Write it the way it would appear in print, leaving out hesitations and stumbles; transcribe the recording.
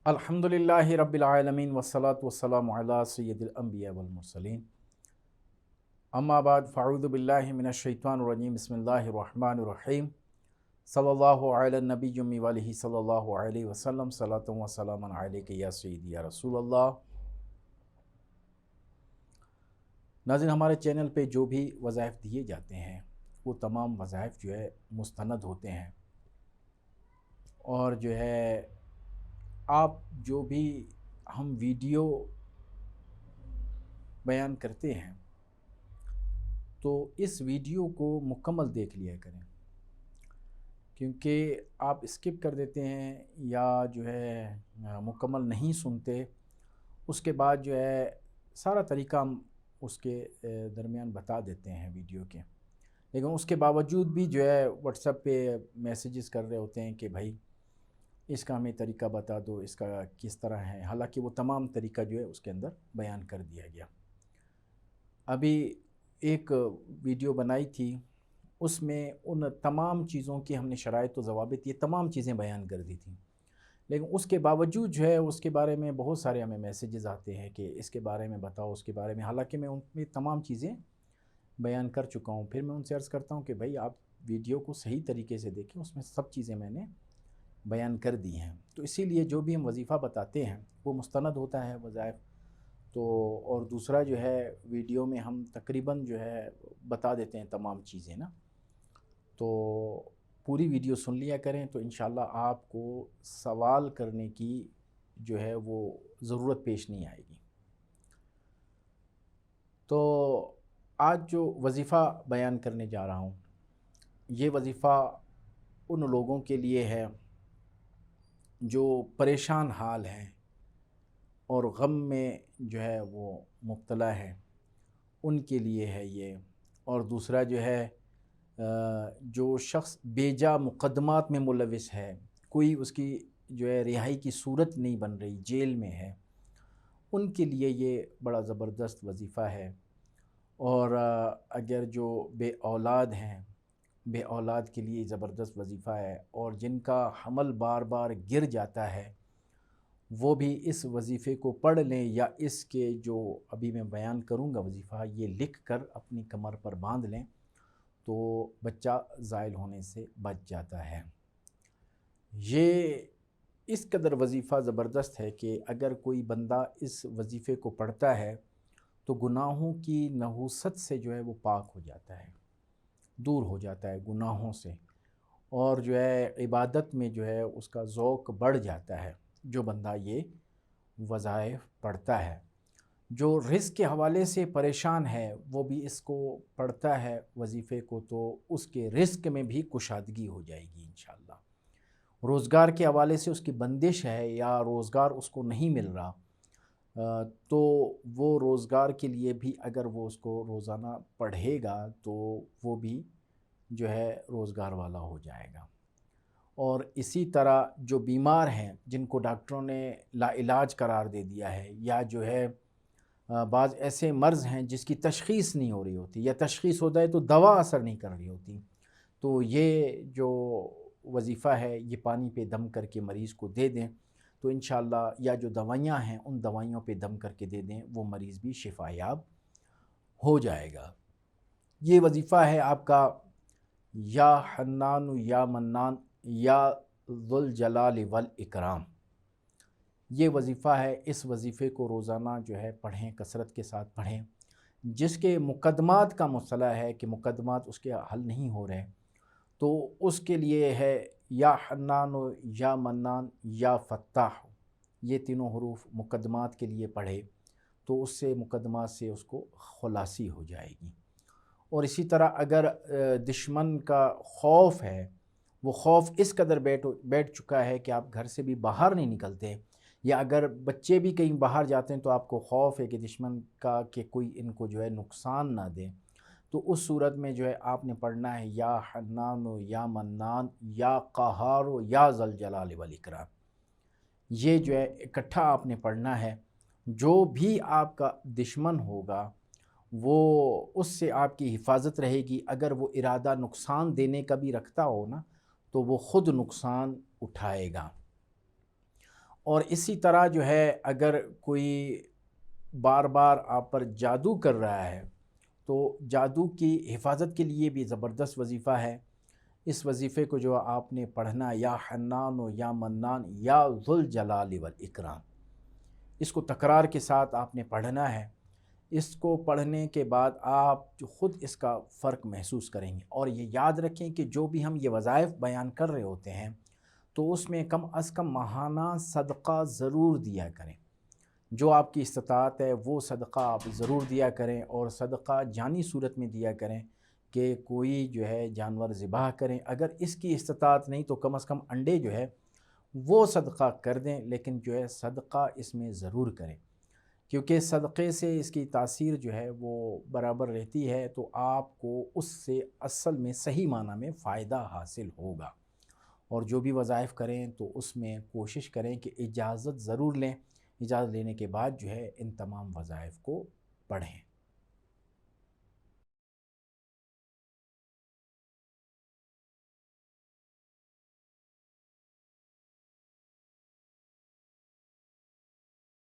अल्हम्दुलिल्लाहि रब्बिल आलमीन वस्सलातु वस्सलामु अला सय्यिदिल अंबिया वल मुरसलीन अम्मा बाद फ़अऊज़ु बिल्लाहि मिनश शैतानिर रजीम बिस्मिल्लाहिर रहमानिर रहीम सल्लल्लाहु अला नबिय्यि व आलिहि सल्लल्लाहु अलैहि वसल्लम सलातु व सलामन अलैका या सय्यदी या रसूलल्लाह। नाज़रीन, हमारे चैनल पे जो भी वज़ाइफ दिए जाते हैं वो तमाम वज़ाइफ जो है मुस्तनद होते हैं और जो है आप जो भी हम वीडियो बयान करते हैं तो इस वीडियो को मुकम्मल देख लिया करें, क्योंकि आप स्किप कर देते हैं या जो है मुकम्मल नहीं सुनते। उसके बाद जो है सारा तरीका हम उसके दरमियान बता देते हैं वीडियो के, लेकिन उसके बावजूद भी जो है व्हाट्सएप पे मैसेजेस कर रहे होते हैं कि भाई इसका हमें तरीका बता दो, इसका किस तरह है। हालांकि वो तमाम तरीका जो है उसके अंदर बयान कर दिया गया। अभी एक वीडियो बनाई थी, उसमें उन तमाम चीज़ों की हमने शराइत व ज़वाबित ये तमाम चीज़ें बयान कर दी थी, लेकिन उसके बावजूद जो है उसके बारे में बहुत सारे हमें मैसेजेस आते हैं कि इसके बारे में बताओ, उसके बारे में। हालांकि मैं उनमें तमाम चीज़ें बयान कर चुका हूँ। फिर मैं उनसे अर्ज़ करता हूँ कि भाई आप वीडियो को सही तरीके से देखें, उसमें सब चीज़ें मैंने बयान कर दी हैं। तो इसीलिए जो भी हम वजीफ़ा बताते हैं वो मुस्तनद होता है वज़ाइफ। तो और दूसरा जो है वीडियो में हम तकरीबन जो है बता देते हैं तमाम चीज़ें ना, तो पूरी वीडियो सुन लिया करें तो इंशाल्लाह आपको सवाल करने की जो है वो ज़रूरत पेश नहीं आएगी। तो आज जो वजीफ़ा बयान करने जा रहा हूँ ये वजीफ़ा उन लोगों के लिए है जो परेशान हाल हैं और गम में जो है वो मुब्तला है, उनके लिए है ये। और दूसरा जो है जो शख्स बेजा मुक़द्दमात में मुलविस है, कोई उसकी जो है रिहाई की सूरत नहीं बन रही, जेल में है, उनके लिए ये बड़ा ज़बरदस्त वजीफ़ा है। और अगर जो बे औलाद हैं, बे औलाद के लिए ज़बरदस्त वजीफ़ा है। और जिनका हमल बार बार गिर जाता है वो भी इस वजीफ़े को पढ़ लें, या इसके जो अभी मैं बयान करूँगा वजीफ़ा ये लिख कर अपनी कमर पर बांध लें तो बच्चा ज़ाइल होने से बच जाता है। ये इस कदर वजीफ़ा ज़बरदस्त है कि अगर कोई बंदा इस वजीफ़े को पढ़ता है तो गुनाहों की नहूसत से जो है वो पाक हो जाता है, दूर हो जाता है गुनाहों से, और जो है इबादत में जो है उसका ज़ौक़ बढ़ जाता है जो बंदा ये वज़ाइफ पढ़ता है। जो रिज़्क़ के हवाले से परेशान है वो भी इसको पढ़ता है वजीफ़े को, तो उसके रिज़्क़ में भी कुशादगी हो जाएगी इंशाअल्लाह। रोज़गार के हवाले से उसकी बंदिश है या रोज़गार उसको नहीं मिल रहा, तो वो रोज़गार के लिए भी अगर वो उसको रोज़ाना पढ़ेगा तो वो भी जो है रोज़गार वाला हो जाएगा। और इसी तरह जो बीमार हैं जिनको डॉक्टरों ने लाइलाज करार दे दिया है, या जो है बाज़ ऐसे मर्ज़ हैं जिसकी तशख़ीस नहीं हो रही होती, या तशख़ीस होता है तो दवा असर नहीं कर रही होती, तो ये जो वजीफ़ा है ये पानी पे दम करके मरीज़ को दे दें तो इंशाअल्लाह, या जो दवाइयाँ हैं उन दवाइयों पे दम करके दे दें, वो मरीज़ भी शिफायाब हो जाएगा। ये वजीफ़ा है आपका या हन्नान या मन्नान या ज़ुल जलाल वल इकराम। ये वजीफ़ा है, इस वजीफ़े को रोज़ाना जो है पढ़ें, कसरत के साथ पढ़ें। जिसके मुकद्दमात का मसला है कि मुकद्दमात उसके हल नहीं हो रहे, तो उसके लिए है या हन्नान या मन्नान या फ़त्ताह। ये तीनों हरूफ मुकद्दमात के लिए पढ़े तो उससे मुकद्दमात से उसको खुलासी हो जाएगी। और इसी तरह अगर दुश्मन का खौफ है, वो खौफ इस कदर बैठ चुका है कि आप घर से भी बाहर नहीं निकलते, या अगर बच्चे भी कहीं बाहर जाते हैं तो आपको खौफ है कि दुश्मन का कि कोई इनको जो है नुकसान ना दे, तो उस सूरत में जो है आपने पढ़ना है या हन्नान या मन्नान या क़हार या ज़ल जलाल वल इकराम। ये जो है इकट्ठा आपने पढ़ना है। जो भी आपका दुश्मन होगा वो उससे आपकी हिफाजत रहेगी। अगर वो इरादा नुकसान देने का भी रखता हो ना तो वो ख़ुद नुकसान उठाएगा। اور اسی طرح جو ہے اگر کوئی بار بار آپ پر جادو کر رہا ہے تو جادو کی حفاظت کے لیے بھی زبردست وظیفہ ہے۔ اس وظیفے کو جو آپ نے پڑھنا، یا حنان و یا منان یا ذوالجلال والاکرام، اس کو تکرار کے ساتھ آپ نے پڑھنا ہے۔ اس کو پڑھنے کے بعد آپ جو خود اس کا فرق محسوس کریں گے، اور یہ یاد رکھیں کہ جو بھی ہم یہ وظائف بیان کر رہے ہوتے ہیں تو اس میں کم از کم ماہانہ صدقہ ضرور دیا کریں۔ جو آپ کی استطاعت ہے وہ صدقہ آپ ضرور دیا کریں، اور صدقہ جانی صورت میں دیا کریں کہ کوئی جو ہے جانور ذبح کریں۔ اگر اس کی استطاعت نہیں تو کم از کم انڈے جو ہے وہ صدقہ کر دیں، لیکن جو ہے صدقہ اس میں ضرور کریں، کیونکہ صدقے سے اس کی تاثیر جو ہے وہ برابر رہتی ہے، تو آپ کو اس سے اصل میں صحیح معنی میں فائدہ حاصل ہوگا۔ اور جو بھی وظائف کریں تو اس میں کوشش کریں کہ اجازت ضرور لیں، اجازت لینے کے بعد جو ہے ان تمام وظائف کو پڑھیں۔